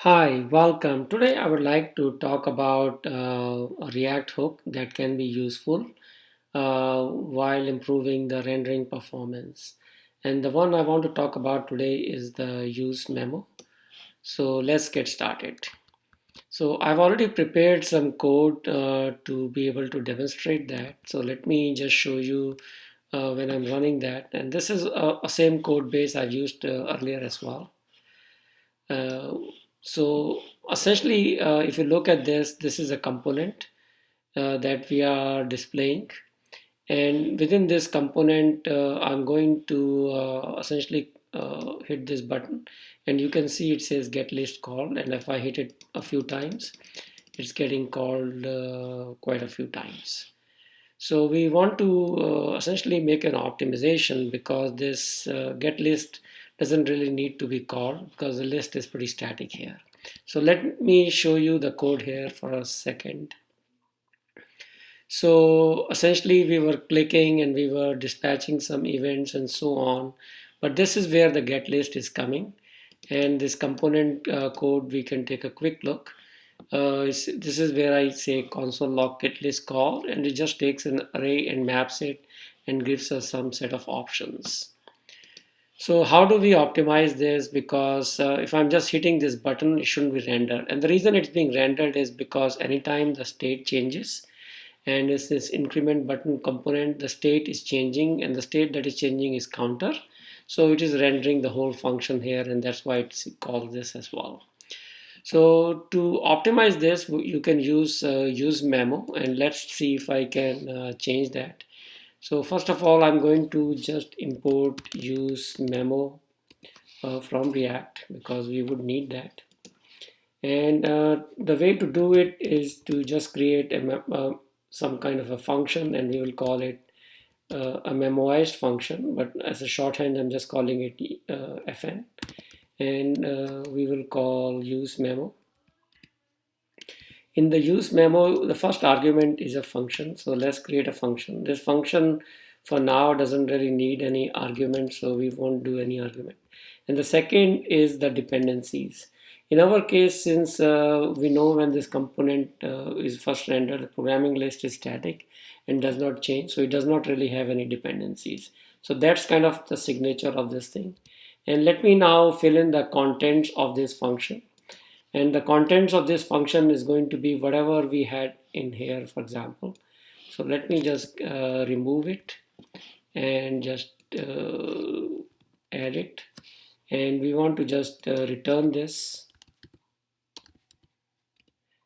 Hi, welcome. Today I would like to talk about a React hook that can be useful while improving the rendering performance. And the one I want to talk about today is the use memo. So let's get started. So I've already prepared some code to be able to demonstrate that. So let me just show you when I'm running that. And this is a same code base I've used earlier as well. Uh, so essentially, if you look at this, this is a component that we are displaying. And within this component, I'm going to essentially hit this button. And you can see it says get list called. And if I hit it a few times, it's getting called quite a few times. So we want to essentially make an optimization because this get list doesn't really need to be called because the list is pretty static here. So let me show you the code here for a second. So essentially we were clicking and we were dispatching some events and so on. But this is where the get list is coming. And this component code, we can take a quick look. This is where I say console log get list call, and it just takes an array and maps it and gives us some set of options. So how do we optimize this? Because if I'm just hitting this button, it shouldn't be rendered. And the reason it's being rendered is because anytime the state changes, and it's this increment button component, the state is changing, and the state that is changing is counter. So it is rendering the whole function here, and that's why it's called this as well. So to optimize this, you can use memo, and let's see if I can change that. So first of all, I'm going to just import use memo from React because we would need that. And the way to do it is to just create some kind of a function, and we will call it a memoized function. But as a shorthand, I'm just calling it fn, and we will call use memo. In the use memo, the first argument is a function. So let's create a function. This function for now doesn't really need any argument, so we won't do any argument. And the second is the dependencies. In our case, since we know when this component is first rendered, the programming list is static and does not change, so it does not really have any dependencies. So that's kind of the signature of this thing. And let me now fill in the contents of this function. And the contents of this function is going to be whatever we had in here, for example. So let me just remove it and just add it. And we want to just return this.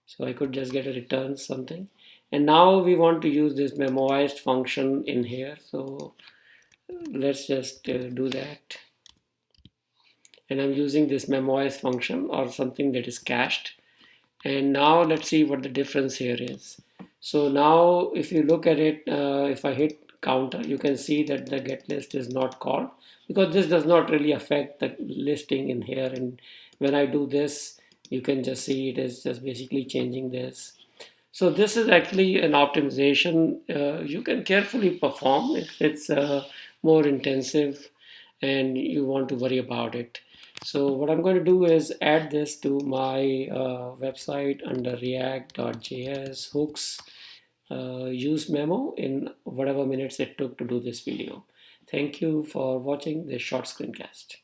So I could just get a return something. And now we want to use this memoized function in here. So let's just do that. And I'm using this memoized function or something that is cached. And now let's see what the difference here is. So now if you look at it, if I hit counter, you can see that the get list is not called because this does not really affect the listing in here. And when I do this, you can just see it is just basically changing this. So this is actually an optimization you can carefully perform if it's more intensive and you want to worry about it. So what I'm going to do is add this to my website under react.js hooks use memo in whatever minutes it took to do this video. Thank you for watching this short screencast.